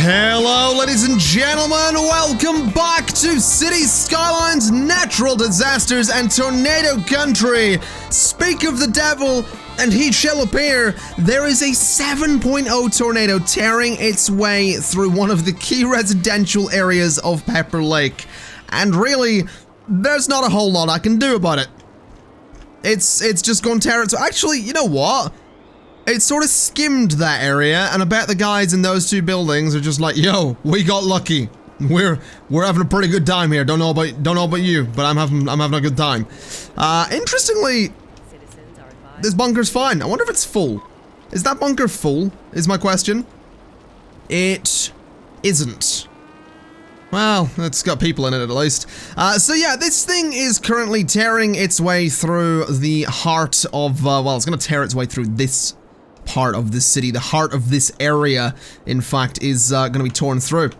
Hello, ladies and gentlemen, welcome back to Skylines Natural Disasters and Tornado Country. Speak of the devil, and he shall appear. There is a 7.0 tornado tearing its way through one of the key residential areas of Pepper Lake. And really, there's not a whole lot I can do about it. It's just going to tear it. So actually, you know what? It sort of skimmed that area, and I bet the guys in those two buildings are just like, yo, we got lucky. We're having a pretty good time here. Don't know about you, but I'm having a good time. Interestingly, this bunker's fine. I wonder if it's full. Is that bunker full? Is my question. It isn't. Well, it's got people in it at least. So yeah, this thing is currently tearing its way through the heart of, well, it's gonna tear its way through this part of the city. The heart of this area, in fact, is gonna be torn through.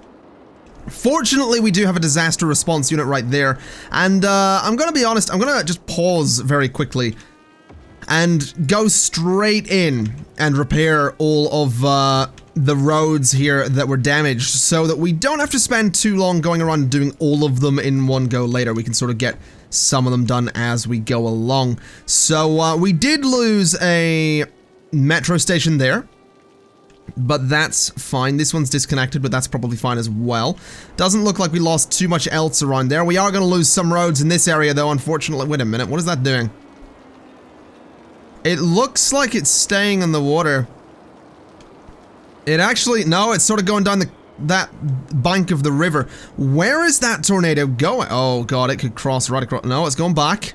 Fortunately, we do have a disaster response unit right there, and I'm gonna be honest, I'm gonna just pause very quickly and go straight in and repair all of the roads here that were damaged, so that we don't have to spend too long going around doing all of them in one go later. We can sort of get some of them done as we go along. So we did lose a metro station there, but that's fine. This one's disconnected, but that's probably fine as well. Doesn't look like we lost too much else around there. We are going to lose some roads in this area though, unfortunately. Wait a minute, what is that doing? It looks like it's staying in the water. It actually, no, it's sort of going down that bank of the river. Where is that tornado going? Oh god, it could cross right across. No, it's going back.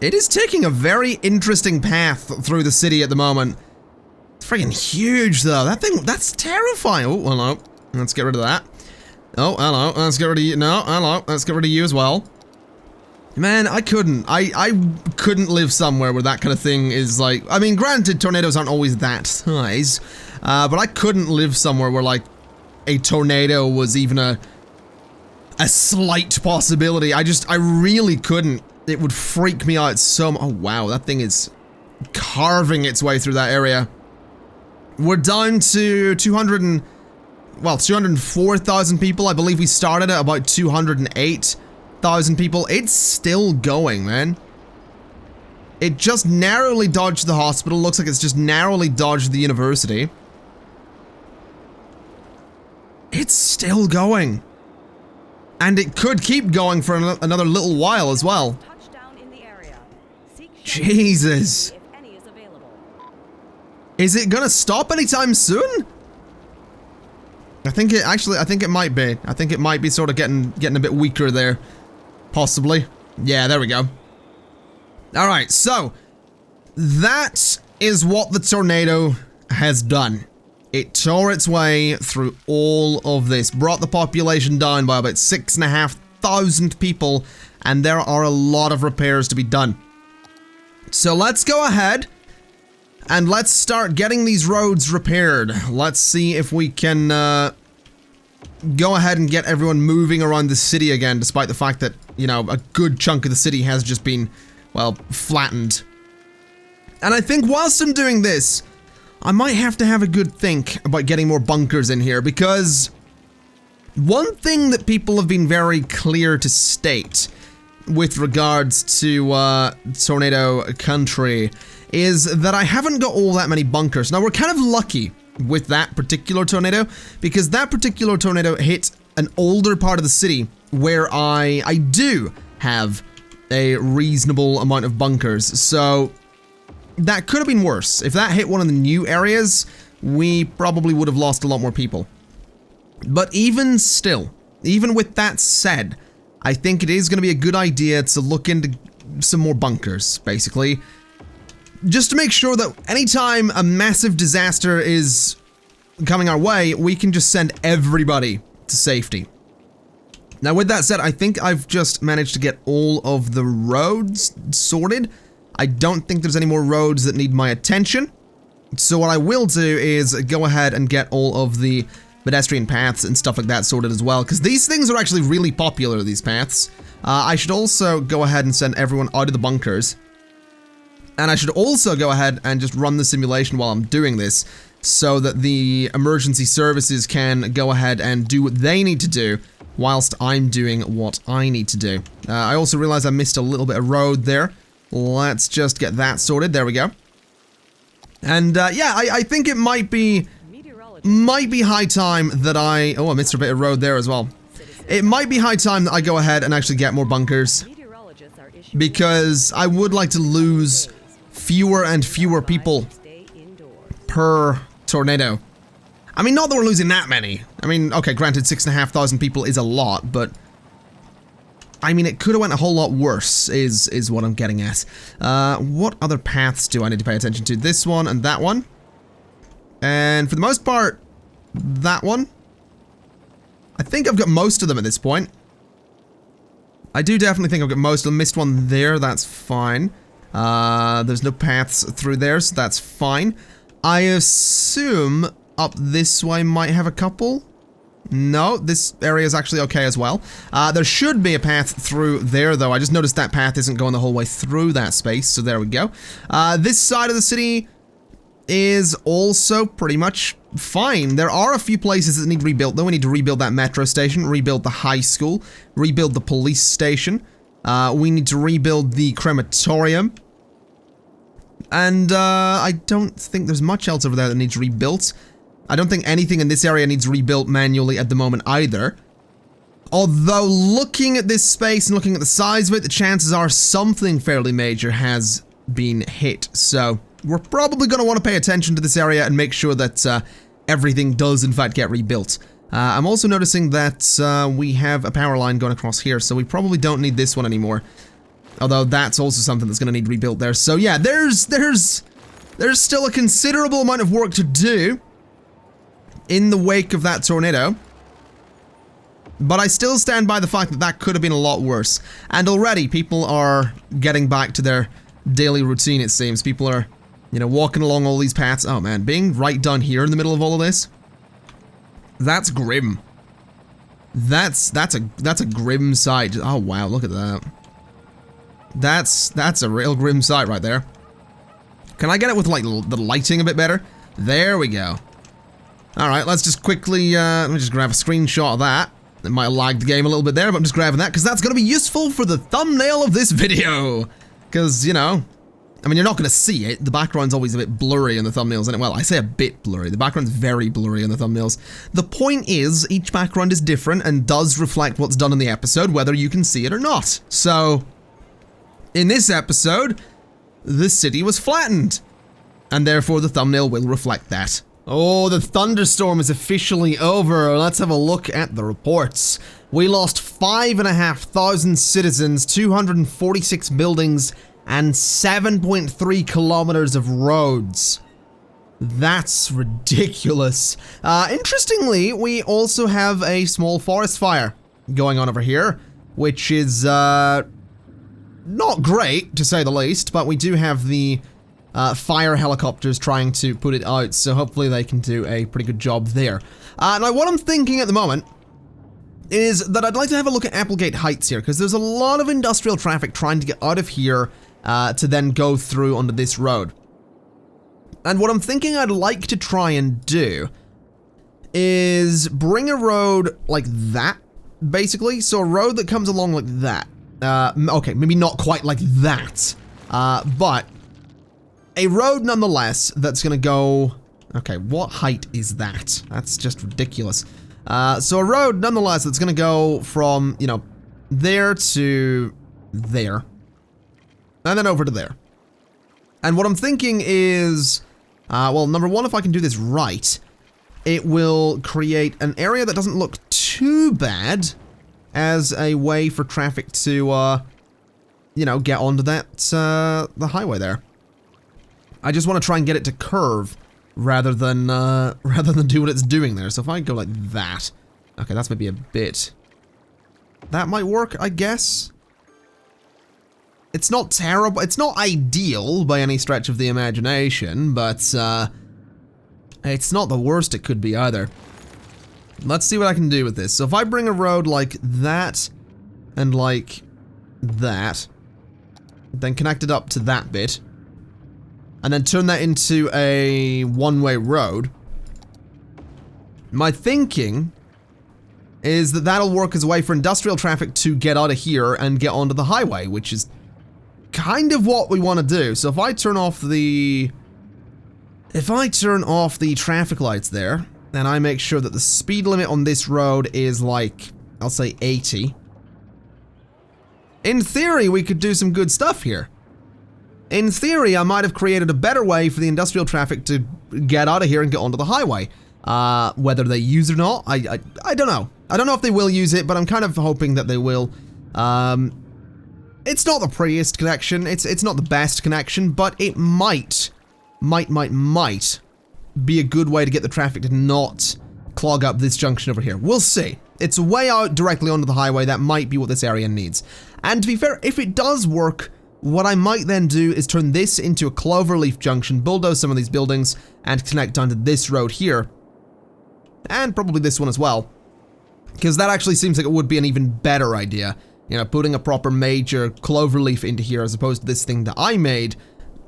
It is taking a very interesting path through the city at the moment. It's freaking huge though. That thing, that's terrifying. Oh, hello. Let's get rid of that. Oh, hello. Let's get rid of you. No, hello. Let's get rid of you as well. Man, I couldn't live somewhere where that kind of thing is like, I mean, granted, tornadoes aren't always that size, but I couldn't live somewhere where like a tornado was even a slight possibility. I really couldn't. It would freak me out so much. Oh wow, that thing is carving its way through that area. We're down to 204,000 people. I believe we started at about 208,000 people. It's still going, man. It just narrowly dodged the hospital. Looks like it's just narrowly dodged the university. It's still going. And it could keep going for another little while as well. Jesus. Is it gonna stop anytime soon? I think it might be. I think it might be sort of getting a bit weaker there. Possibly. Yeah, there we go. Alright, so that is what the tornado has done. It tore its way through all of this, brought the population down by about 6,500 people, and there are a lot of repairs to be done. So let's go ahead and let's start getting these roads repaired. Let's see if we can go ahead and get everyone moving around the city again, despite the fact that, you know, a good chunk of the city has just been, well, flattened. And I think whilst I'm doing this, I might have to have a good think about getting more bunkers in here, because one thing that people have been very clear to state with regards to Tornado Country is that I haven't got all that many bunkers. Now, we're kind of lucky with that particular tornado, because that particular tornado hit an older part of the city where I do have a reasonable amount of bunkers. So that could have been worse. If that hit one of the new areas, we probably would have lost a lot more people. But even still, even with that said, I think it is going to be a good idea to look into some more bunkers, basically. Just to make sure that anytime a massive disaster is coming our way, we can just send everybody to safety. Now, with that said, I think I've just managed to get all of the roads sorted. I don't think there's any more roads that need my attention. So what I will do is go ahead and get all of the pedestrian paths and stuff like that sorted as well, because these things are actually really popular, these paths. I should also go ahead and send everyone out of the bunkers. And I should also go ahead and just run the simulation while I'm doing this, so that the emergency services can go ahead and do what they need to do whilst I'm doing what I need to do. I also realized I missed a little bit of road there. Let's just get that sorted. There we go. And yeah, I think it might be high time that I... Oh, I missed a bit of road there as well. It might be high time that I go ahead and actually get more bunkers, because I would like to lose fewer and fewer people per tornado. I mean, not that we're losing that many. I mean, okay, granted, 6,500 people is a lot, but I mean, it could have went a whole lot worse, is what I'm getting at. What other paths do I need to pay attention to? This one and that one. And for the most part, that one. I think I've got most of them at this point. I do definitely think I've got most of them. Missed one there, that's fine. There's no paths through there, so that's fine. I assume up this way might have a couple. No, this area is actually okay as well. There should be a path through there, though. I just noticed that path isn't going the whole way through that space, so there we go. This side of the city is also pretty much fine. There are a few places that need rebuilt, though. We need to rebuild that metro station, rebuild the high school, rebuild the police station. We need to rebuild the crematorium. And I don't think there's much else over there that needs rebuilt. I don't think anything in this area needs rebuilt manually at the moment either. Although, looking at this space and looking at the size of it, the chances are something fairly major has been hit. So, we're probably going to want to pay attention to this area and make sure that everything does in fact get rebuilt. I'm also noticing that we have a power line going across here, so we probably don't need this one anymore. Although, that's also something that's going to need rebuilt there. So yeah, there's still a considerable amount of work to do in the wake of that tornado. But I still stand by the fact that that could have been a lot worse. And already, people are getting back to their daily routine, it seems. People are, you know, walking along all these paths. Oh man, being right down here in the middle of all of this, that's grim. That's a grim sight. Oh wow, look at that. That's a real grim sight right there. Can I get it with, like, the lighting a bit better? There we go. Alright, let's just quickly, let me just grab a screenshot of that. It might have lagged the game a little bit there, but I'm just grabbing that, because that's going to be useful for the thumbnail of this video. Because, you know, I mean, you're not going to see it. The background's always a bit blurry in the thumbnails, isn't it? Well, I say a bit blurry. The background's very blurry in the thumbnails. The point is, each background is different and does reflect what's done in the episode, whether you can see it or not. So, in this episode, the city was flattened, and therefore the thumbnail will reflect that. Oh, the thunderstorm is officially over. Let's have a look at the reports. We lost 5,500 citizens, 246 buildings, and 7.3 kilometers of roads. That's ridiculous. Interestingly, we also have a small forest fire going on over here, which is, not great, to say the least, but we do have the fire helicopters trying to put it out, so hopefully they can do a pretty good job there. Now, what I'm thinking at the moment is that I'd like to have a look at Applegate Heights here, because there's a lot of industrial traffic trying to get out of here to then go through onto this road. And what I'm thinking I'd like to try and do is bring a road like that, basically. So a road that comes along like that. Okay, maybe not quite like that, but a road nonetheless that's gonna go... Okay, what height is that? That's just ridiculous. So a road nonetheless that's gonna go from, you know, there to there, and then over to there. And what I'm thinking is, well, number one, if I can do this right, it will create an area that doesn't look too bad as a way for traffic to, you know, get onto that, the highway there. I just want to try and get it to curve rather than do what it's doing there. So if I go like that, okay, that's maybe a bit. That might work, I guess. It's not terrible. It's not ideal by any stretch of the imagination, but it's not the worst it could be either. Let's see what I can do with this. So if I bring a road like that and like that, then connect it up to that bit. and then turn that into a one-way road. My thinking is that that'll work as a way for industrial traffic to get out of here and get onto the highway, which is kind of what we want to do. So if I turn off the traffic lights there, and I make sure that the speed limit on this road is like, I'll say 80. In theory, we could do some good stuff here. In theory, I might have created a better way for the industrial traffic to get out of here and get onto the highway. Whether they use it or not, I don't know. I don't know if they will use it, but I'm kind of hoping that they will. It's not the prettiest connection, it's not the best connection, but it might be a good way to get the traffic to not clog up this junction over here. We'll see. It's a way out directly onto the highway. That might be what this area needs. And to be fair, if it does work, what I might then do is turn this into a cloverleaf junction, bulldoze some of these buildings, and connect onto this road here. And probably this one as well. Because that actually seems like it would be an even better idea. You know, putting a proper major cloverleaf into here as opposed to this thing that I made.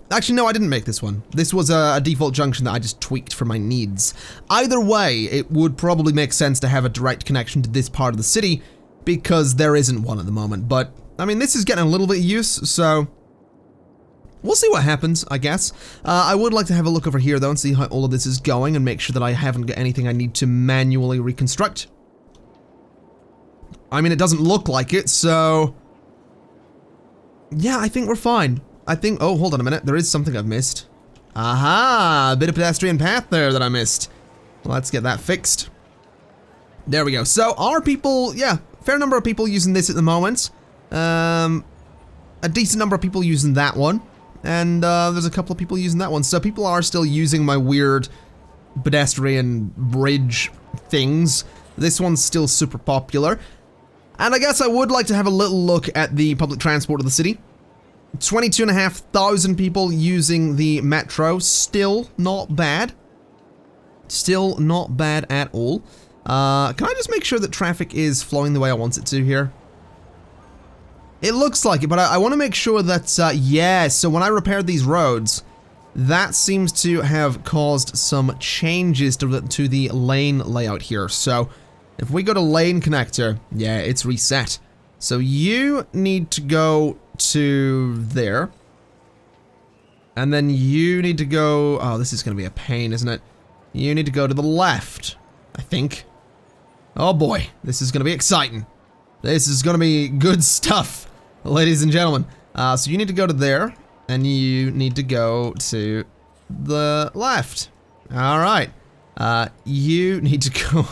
Actually, no, I didn't make this one. This was a default junction that I just tweaked for my needs. Either way, it would probably make sense to have a direct connection to this part of the city, because there isn't one at the moment. But, I mean, this is getting a little bit of use, so we'll see what happens, I guess. I would like to have a look over here, though, and see how all of this is going, and make sure that I haven't got anything I need to manually reconstruct. I mean, it doesn't look like it, so yeah, I think we're fine. I think, oh, hold on a minute, there is something I've missed. Aha, a bit of pedestrian path there that I missed. Let's get that fixed. There we go. So, are people, yeah, fair number of people using this at the moment. A decent number of people using that one. And there's a couple of people using that one. So people are still using my weird pedestrian bridge things. This one's still super popular. And I guess I would like to have a little look at the public transport of the city. 22,500 people using the metro. Still not bad. Still not bad at all. Can I just make sure that traffic is flowing the way I want it to here? It looks like it, but I want to make sure that, yeah, so when I repaired these roads, that seems to have caused some changes to the lane layout here. So if we go to lane connector, yeah, it's reset. So you need to go to there. And then you need to go, oh, this is going to be a pain, isn't it? You need to go to the left, I think. Oh boy, this is going to be exciting. This is going to be good stuff, ladies and gentlemen. So you need to go to there, and you need to go to the left. All right. You need to go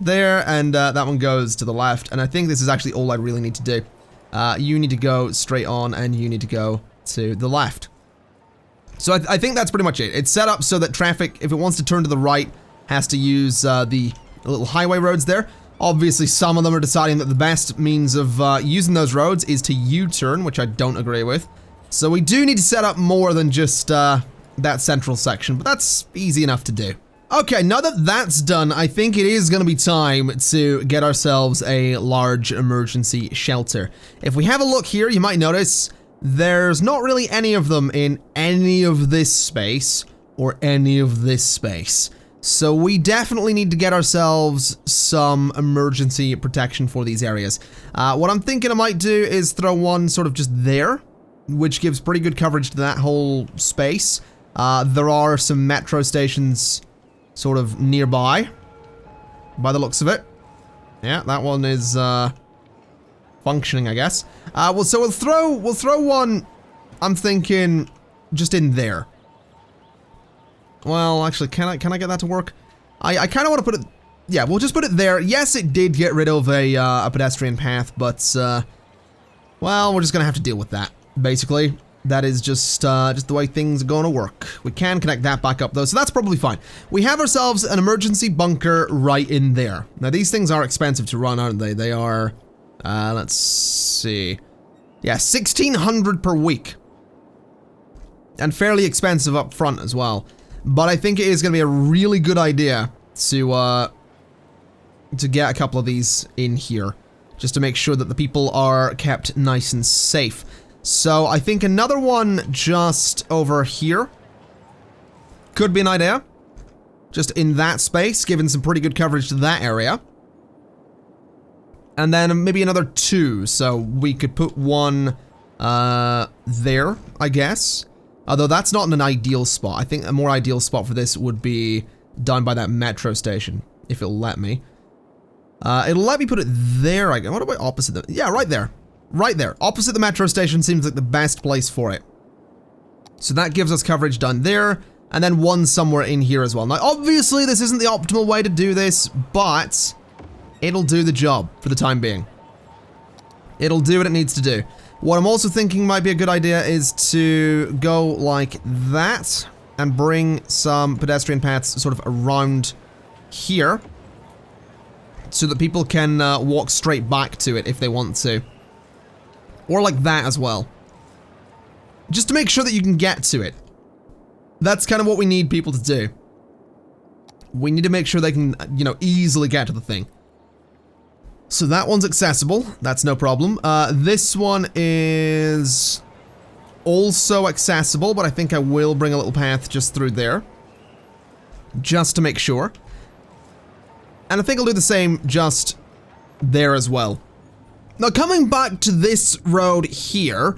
there, and that one goes to the left. And I think this is actually all I really need to do. You need to go straight on, and you need to go to the left. So I think that's pretty much it. It's set up so that traffic, if it wants to turn to the right, has to use the little highway roads there. Obviously, some of them are deciding that the best means of using those roads is to U-turn, which I don't agree with. So we do need to set up more than just that central section, but that's easy enough to do. Okay, now that that's done, I think it is going to be time to get ourselves a large emergency shelter. If we have a look here, you might notice there's not really any of them in any of this space or any of this space. So we definitely need to get ourselves some emergency protection for these areas. What I'm thinking I might do is throw one sort of just there, which gives pretty good coverage to that whole space. There are some metro stations sort of nearby, by the looks of it. Yeah, that one is functioning, I guess. Well, so we'll throw one, I'm thinking, just in there. Well, actually, can I get that to work? I kind of want to put it, yeah, we'll just put it there. Yes, it did get rid of a pedestrian path, but, well, we're just gonna have to deal with that, basically. That is just the way things are going to work. We can connect that back up, though, so that's probably fine. We have ourselves an emergency bunker right in there. Now, these things are expensive to run, aren't they? They are, let's see. Yeah, 1,600 per week. And fairly expensive up front as well. But I think it is going to be a really good idea to get a couple of these in here. Just to make sure that the people are kept nice and safe. So I think another one just over here could be an idea. Just in that space, giving some pretty good coverage to that area. And then maybe another 2, so we could put one there, I guess. Although that's not an ideal spot. I think a more ideal spot for this would be down by that metro station, if it'll let me. It'll let me put it there, I guess. What about opposite the... Yeah, right there. Right there. Opposite the metro station seems like the best place for it. So that gives us coverage down there, and then one somewhere in here as well. Now, obviously, this isn't the optimal way to do this, but it'll do the job for the time being. It'll do what it needs to do. What I'm also thinking might be a good idea is to go like that and bring some pedestrian paths sort of around here so that people can walk straight back to it if they want to. Or like that as well. Just to make sure that you can get to it. That's kind of what we need people to do. We need to make sure they can, you know, easily get to the thing. So that one's accessible. That's no problem. This one is also accessible, but I think I will bring a little path just through there. Just to make sure. And I think I'll do the same just there as well. Now, coming back to this road here,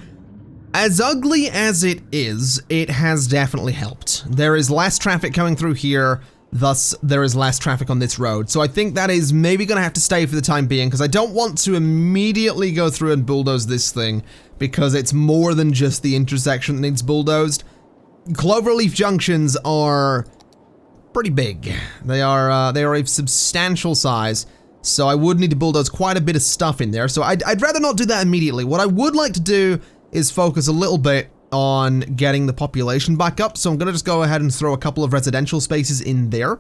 as ugly as it is, it has definitely helped. There is less traffic coming through here, thus there is less traffic on this road. So I think that is maybe going to have to stay for the time being, because I don't want to immediately go through and bulldoze this thing, because it's more than just the intersection that needs bulldozed. Cloverleaf junctions are pretty big. They are a substantial size. So I would need to bulldoze quite a bit of stuff in there. So I'd rather not do that immediately. What I would like to do is focus a little bit on getting the population back up. So I'm going to just go ahead and throw a couple of residential spaces in there.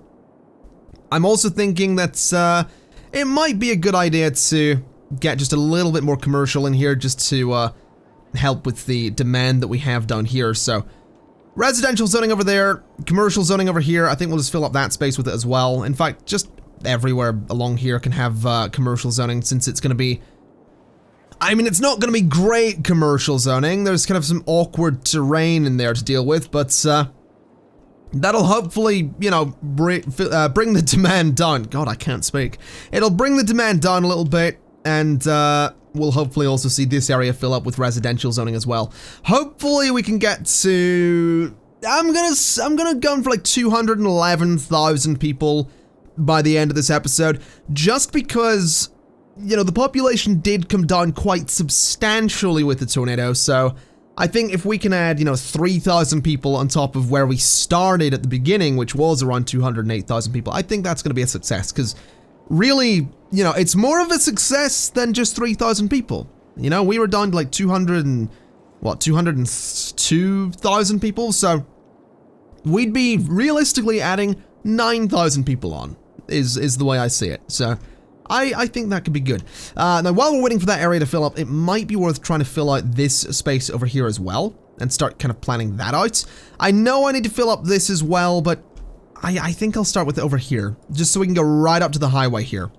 I'm also thinking that it might be a good idea to get just a little bit more commercial in here just to help with the demand that we have down here. So residential zoning over there, commercial zoning over here. I think we'll just fill up that space with it as well. In fact, just everywhere along here can have commercial zoning, since it's going to be... I mean, it's not going to be great commercial zoning. There's kind of some awkward terrain in there to deal with, but that'll hopefully, you know, bring the demand down. God, I can't speak. It'll bring the demand down a little bit, and we'll hopefully also see this area fill up with residential zoning as well. Hopefully we can get to... I'm gonna go for like 211,000 people by the end of this episode, just because, you know, the population did come down quite substantially with the tornado. So I think if we can add, you know, 3,000 people on top of where we started at the beginning, which was around 208,000 people, I think that's going to be a success, because really, you know, it's more of a success than just 3,000 people. You know, we were down to like 202,000 people, so we'd be realistically adding 9,000 people on, is the way I see it. So I think that could be good. Now, while we're waiting for that area to fill up, it might be worth trying to fill out this space over here as well, and start kind of planning that out. I know I need to fill up this as well, but I think I'll start with it over here, just so we can go right up to the highway here.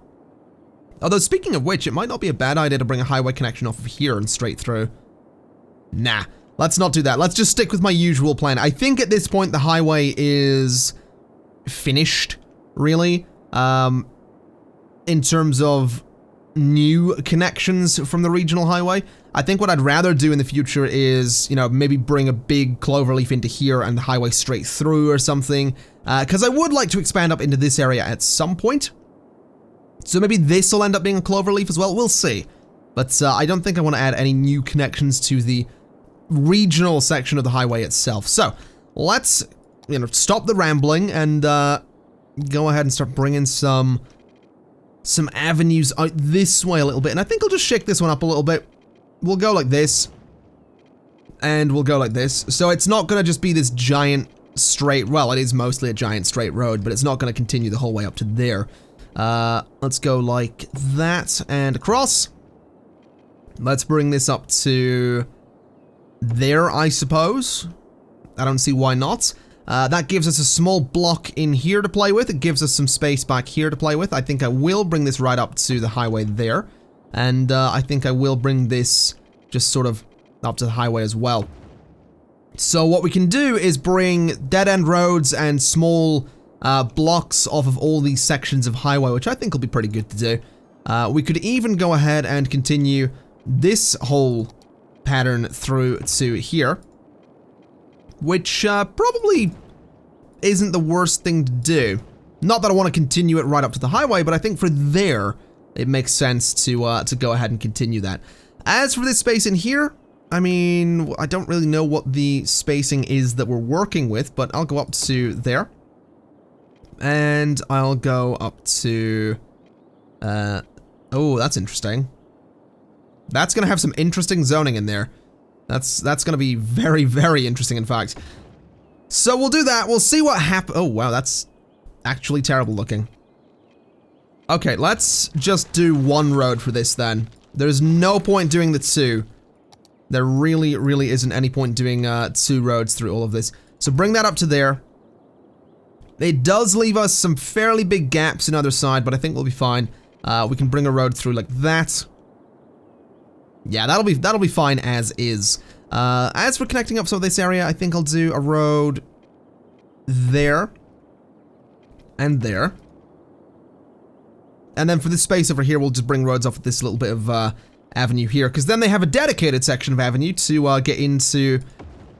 Although, speaking of which, it might not be a bad idea to bring a highway connection off of here and straight through. Nah, let's not do that. Let's just stick with my usual plan. I think at this point the highway is finished, really. In terms of new connections from the regional highway. I think what I'd rather do in the future is, you know, maybe bring a big cloverleaf into here and the highway straight through or something. Because I would like to expand up into this area at some point. So maybe this will end up being a cloverleaf as well. We'll see. But I don't think I want to add any new connections to the regional section of the highway itself. So let's, you know, stop the rambling and go ahead and start bringing some avenues out this way a little bit. And I think I'll just shake this one up a little bit. We'll go like this. And we'll go like this. So it's not going to just be this giant straight... Well, it is mostly a giant straight road, but it's not going to continue the whole way up to there. Let's go like that and across. Let's bring this up to there, I suppose. I don't see why not. That gives us a small block in here to play with. It gives us some space back here to play with. I think I will bring this right up to the highway there. And I think I will bring this just sort of up to the highway as well. So what we can do is bring dead-end roads and small blocks off of all these sections of highway, which I think will be pretty good to do. We could even go ahead and continue this whole pattern through to here, which probably isn't the worst thing to do. Not that I want to continue it right up to the highway, but I think for there, it makes sense to go ahead and continue that. As for this space in here, I mean, I don't really know what the spacing is that we're working with, but I'll go up to there. And I'll go up to... oh, that's interesting. That's going to have some interesting zoning in there. That's going to be very, very interesting, in fact. So we'll do that. We'll see what happens. Oh, wow, that's actually terrible looking. Okay, let's just do one road for this then. There's no point doing the two. There really, really isn't any point doing two roads through all of this. So bring that up to there. It does leave us some fairly big gaps in either side, but I think we'll be fine. We can bring a road through like that. Yeah, that'll be fine as is. As for connecting up some of this area, I think I'll do a road there and there. And then for this space over here, we'll just bring roads off of this little bit of avenue here, because then they have a dedicated section of avenue to get into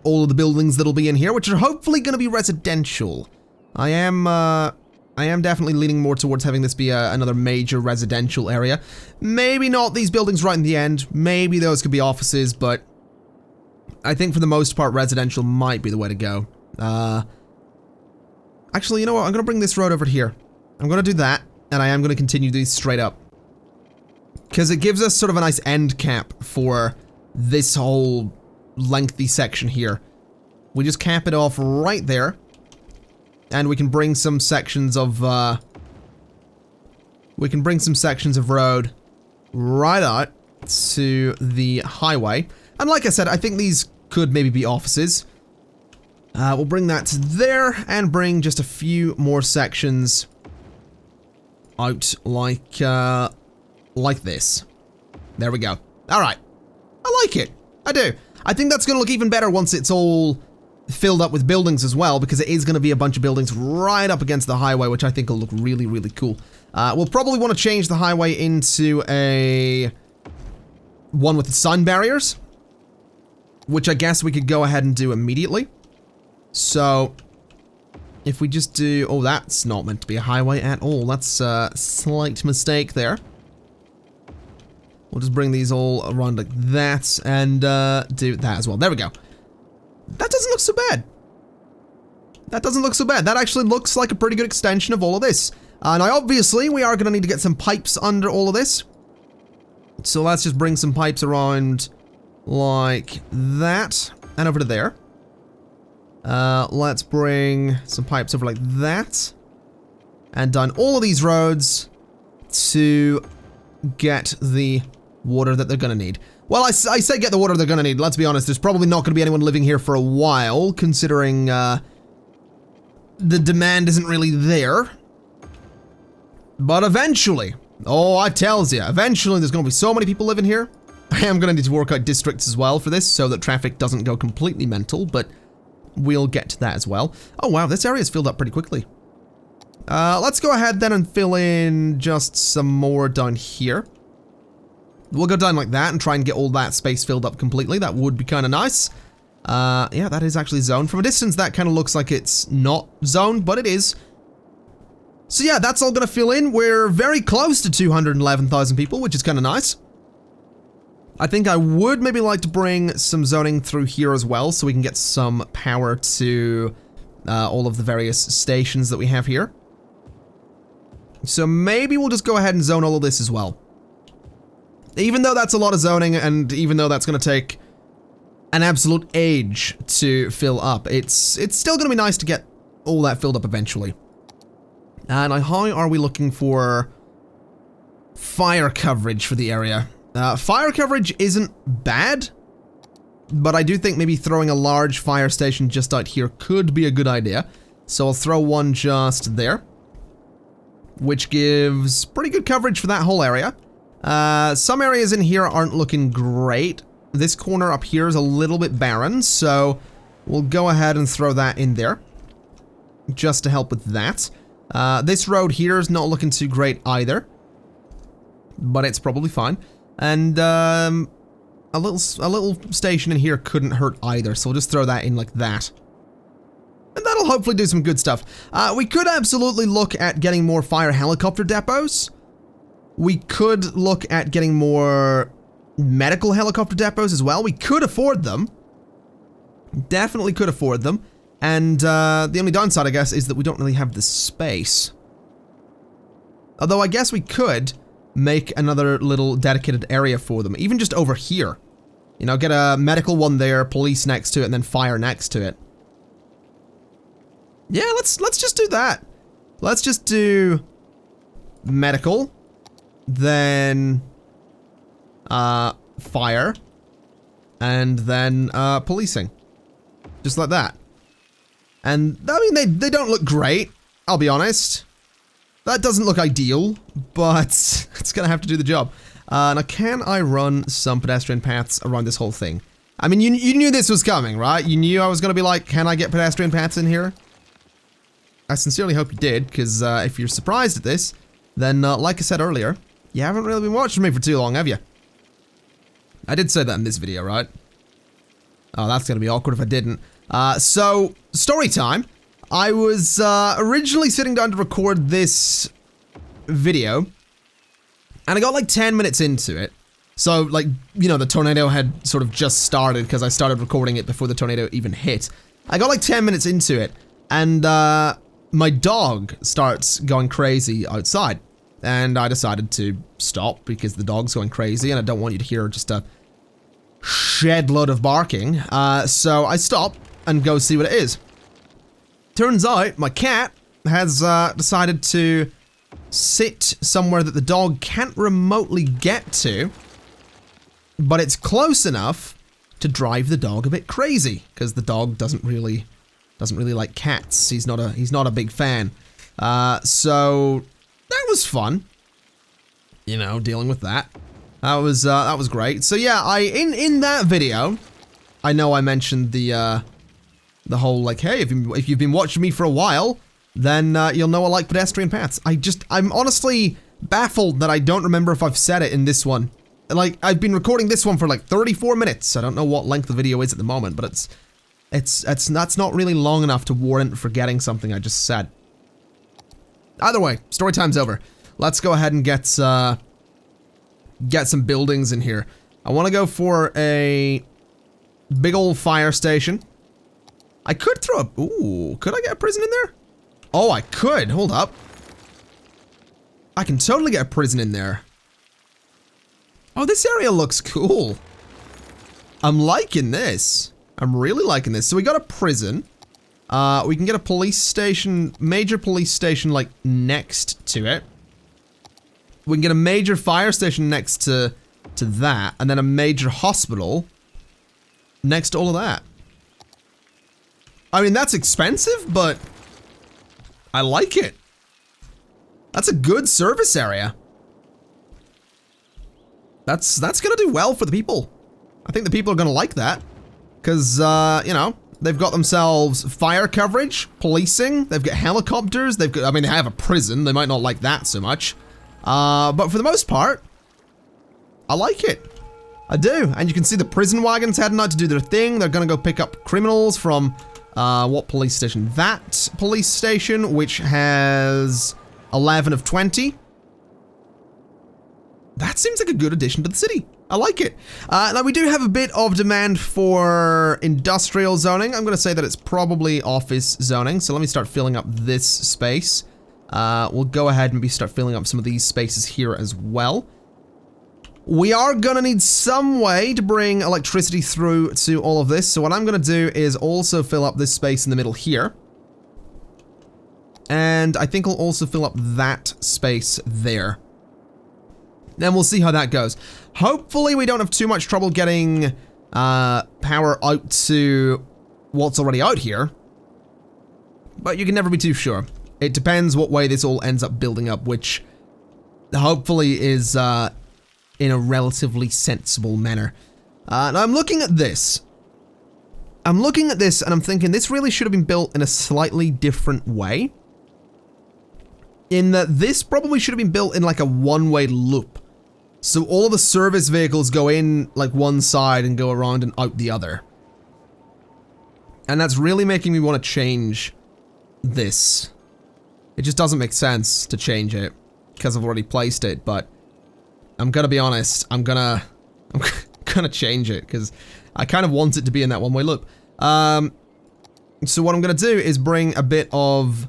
all of the buildings that'll be in here, which are hopefully going to be residential. I am definitely leaning more towards having this be another major residential area. Maybe not these buildings right in the end. Maybe those could be offices, but I think for the most part, residential might be the way to go. Actually, you know what? I'm going to bring this road over here. I'm going to do that, and I am going to continue these straight up. Because it gives us sort of a nice end cap for this whole lengthy section here. We just cap it off right there. And we can bring some sections of, road right out to the highway. And like I said, I think these could maybe be offices. We'll bring that to there and bring just a few more sections out like this. There we go. All right. I like it. I do. I think that's going to look even better once it's all filled up with buildings as well, because it is going to be a bunch of buildings right up against the highway, which I think will look really, really cool. We'll probably want to change the highway into a one with the sun barriers, which I guess we could go ahead and do immediately. So if we just do... Oh, that's not meant to be a highway at all. That's a slight mistake there. We'll just bring these all around like that and do that as well. There we go. That doesn't look so bad. That doesn't look so bad. That actually looks like a pretty good extension of all of this. Now, obviously, we are going to need to get some pipes under all of this. So let's just bring some pipes around like that and over to there. Let's bring some pipes over like that and down all of these roads to get the water that they're going to need. Well, I say get the water they're going to need. Let's be honest, there's probably not going to be anyone living here for a while, considering the demand isn't really there. But eventually, oh, I tells you, eventually there's going to be so many people living here. I am going to need to work out districts as well for this, so that traffic doesn't go completely mental, but we'll get to that as well. Oh wow, this area's filled up pretty quickly. Let's go ahead then and fill in just some more down here. We'll go down like that and try and get all that space filled up completely. That would be kind of nice. Yeah, that is actually zoned. From a distance, that kind of looks like it's not zoned, but it is. So yeah, that's all going to fill in. We're very close to 211,000 people, which is kind of nice. I think I would maybe like to bring some zoning through here as well, so we can get some power to all of the various stations that we have here. So maybe we'll just go ahead and zone all of this as well. Even though that's a lot of zoning, and even though that's going to take an absolute age to fill up, it's still going to be nice to get all that filled up eventually. And how are we looking for fire coverage for the area? Fire coverage isn't bad, but I do think maybe throwing a large fire station just out here could be a good idea. So I'll throw one just there, which gives pretty good coverage for that whole area. Some areas in here aren't looking great. This corner up here is a little bit barren, so we'll go ahead and throw that in there. Just to help with that. This road here is not looking too great either. But it's probably fine. And a little station in here couldn't hurt either, so we'll just throw that in like that. And that'll hopefully do some good stuff. We could absolutely look at getting more fire helicopter depots. We could look at getting more medical helicopter depots as well. We could afford them. Definitely could afford them. And the only downside, I guess, is that we don't really have the space. Although I guess we could make another little dedicated area for them, even just over here. You know, get a medical one there, police next to it, and then fire next to it. Yeah, let's just do that. Let's just do medical, then fire, and then policing. Just like that. And, I mean, they don't look great, I'll be honest. That doesn't look ideal, but it's gonna have to do the job. Now, can I run some pedestrian paths around this whole thing? I mean, you knew this was coming, right? You knew I was gonna be like, can I get pedestrian paths in here? I sincerely hope you did, because if you're surprised at this, then like I said earlier, you haven't really been watching me for too long, have you? I did say that in this video, right? Oh, that's gonna be awkward if I didn't. So, story time. I was originally sitting down to record this video, and I got like 10 minutes into it. So, like, you know, the tornado had sort of just started because I started recording it before the tornado even hit. I got like 10 minutes into it, and my dog starts going crazy outside. And I decided to stop because the dog's going crazy, and I don't want you to hear just a shed load of barking. So I stop and go see what it is. Turns out, my cat has decided to sit somewhere that the dog can't remotely get to, but it's close enough to drive the dog a bit crazy, because the dog doesn't really like cats. He's not a big fan. So that was fun. You know, dealing with that. That was great. So yeah, in that video, I know I mentioned the whole, like, hey, if you've been watching me for a while, then you'll know I like pedestrian paths. I'm honestly baffled that I don't remember if I've said it in this one. Like, I've been recording this one for like 34 minutes. I don't know what length the video is at the moment, but that's not really long enough to warrant forgetting something I just said. Either way, story time's over. Let's go ahead and get some buildings in here. I want to go for a big old fire station. I could throw a... Ooh, could I get a prison in there? Oh, I could. Hold up. I can totally get a prison in there. Oh, this area looks cool. I'm liking this. I'm really liking this. So we got a prison. We can get a police station, major police station, like, next to it. We can get a major fire station next to that, and then a major hospital next to all of that. I mean, that's expensive, but I like it. That's a good service area. That's gonna do well for the people. I think the people are gonna like that. Because, you know, they've got themselves fire coverage, policing, they've got helicopters, they've got, I mean, they have a prison, they might not like that so much. But for the most part, I like it. I do. And you can see the prison wagons heading out to do their thing. They're gonna go pick up criminals from, what police station? That police station, which has 11 of 20. That seems like a good addition to the city. I like it. Now, we do have a bit of demand for industrial zoning. I'm going to say that it's probably office zoning. So let me start filling up this space. We'll go ahead and maybe start filling up some of these spaces here as well. We are going to need some way to bring electricity through to all of this. So what I'm going to do is also fill up this space in the middle here. And I think I'll also fill up that space there. Then we'll see how that goes. Hopefully we don't have too much trouble getting power out to what's already out here. But you can never be too sure. It depends what way this all ends up building up, which hopefully is in a relatively sensible manner. Now I'm looking at this. I'm looking at this and I'm thinking this really should have been built in a slightly different way. In that this probably should have been built in like a one-way loop. So all of the service vehicles go in like one side and go around and out the other. And that's really making me want to change this. It just doesn't make sense to change it because I've already placed it, but I'm gonna be honest, I'm gonna change it because I kind of want it to be in that one-way loop. So what I'm gonna do is bring a bit of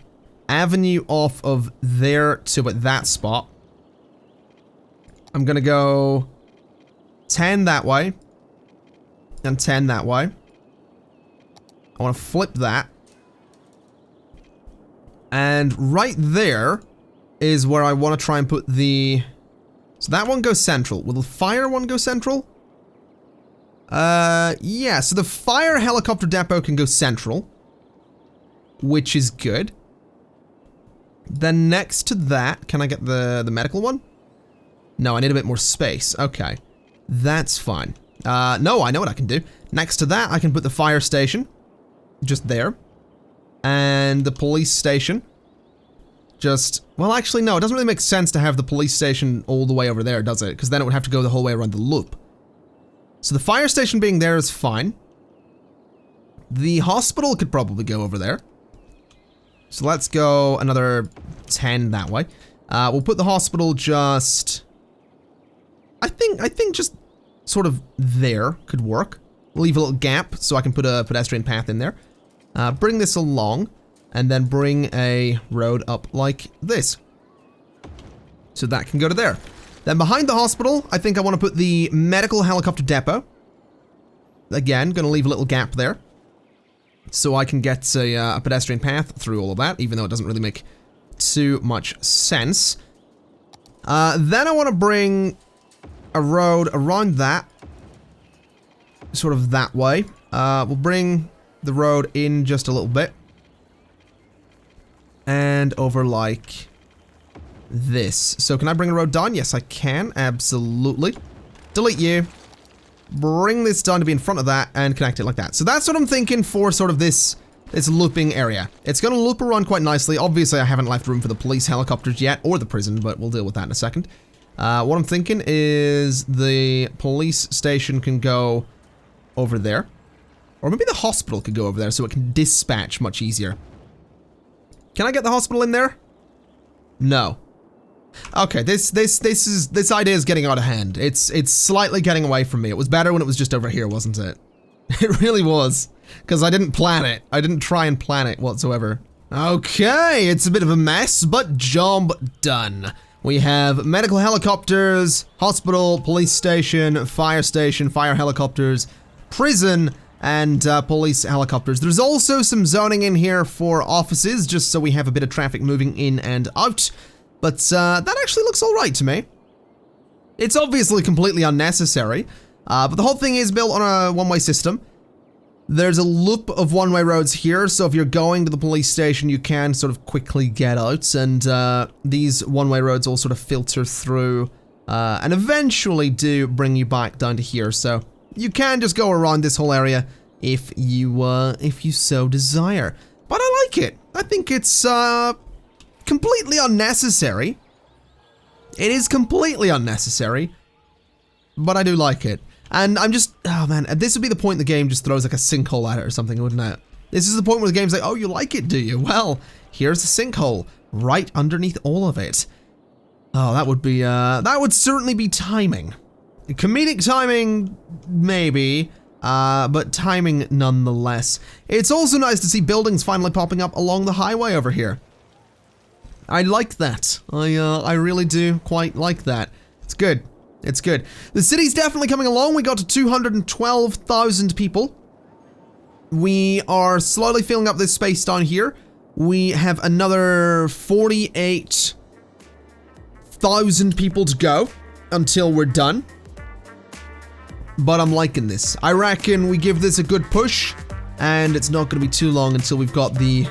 avenue off of there to at that spot. I'm gonna go 10 that way and 10 that way. I want to flip that. And right there is where I want to try and put the... So that one goes central. Will the fire one go central? Yeah, so the fire helicopter depot can go central, which is good. Then next to that, can I get the medical one? No, I need a bit more space. Okay, that's fine. No, I know what I can do. Next to that, I can put the fire station, just there. And the police station, just... Well, actually, no, it doesn't really make sense to have the police station all the way over there, does it? Because then it would have to go the whole way around the loop. So the fire station being there is fine. The hospital could probably go over there. So let's go another 10 that way. We'll put the hospital just... I think just sort of there could work. Leave a little gap so I can put a pedestrian path in there. Bring this along, and then bring a road up like this. So that can go to there. Then behind the hospital, I think I want to put the medical helicopter depot. Again, gonna leave a little gap there. So I can get a pedestrian path through all of that, even though it doesn't really make too much sense. Then I want to bring a road around that. Sort of that way. We'll bring the road in just a little bit. And over like this. So can I bring a road down? Yes, I can. Absolutely. Delete you. Bring this down to be in front of that and connect it like that. So that's what I'm thinking for sort of this looping area. It's going to loop around quite nicely. Obviously, I haven't left room for the police helicopters yet, or the prison, but we'll deal with that in a second. What I'm thinking is the police station can go over there. Or maybe the hospital could go over there so it can dispatch much easier. Can I get the hospital in there? No. Okay, this idea is getting out of hand. It's slightly getting away from me. It was better when it was just over here, wasn't it? It really was. Because I didn't plan it. I didn't try and plan it whatsoever. Okay, it's a bit of a mess, but job done. We have medical helicopters, hospital, police station, fire helicopters, prison, and police helicopters. There's also some zoning in here for offices, just so we have a bit of traffic moving in and out. But that actually looks alright to me. It's obviously completely unnecessary, but the whole thing is built on a one-way system. There's a loop of one-way roads here, so if you're going to the police station, you can sort of quickly get out, and these one-way roads all sort of filter through, and eventually do bring you back down to here, so you can just go around this whole area if you so desire. But I like it. I think it's completely unnecessary. It is completely unnecessary, but I do like it. And I'm just, oh man, this would be the point the game just throws like a sinkhole at it or something, wouldn't it? This is the point where the game's like, oh, you like it, do you? Well, here's a sinkhole right underneath all of it. Oh, that would be, that would certainly be timing. Comedic timing, maybe, but timing nonetheless. It's also nice to see buildings finally popping up along the highway over here. I like that. I really do quite like that. It's good. It's good. The city's definitely coming along. We got to 212,000 people. We are slowly filling up this space down here. We have another 48,000 people to go until we're done. But I'm liking this. I reckon we give this a good push, and it's not going to be too long until we've got the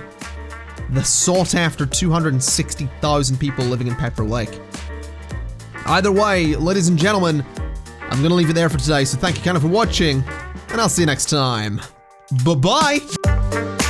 sought-after 260,000 people living in Petrol Lake. Either way, ladies and gentlemen, I'm gonna leave it there for today, so thank you kind of for watching, and I'll see you next time. Bye-bye!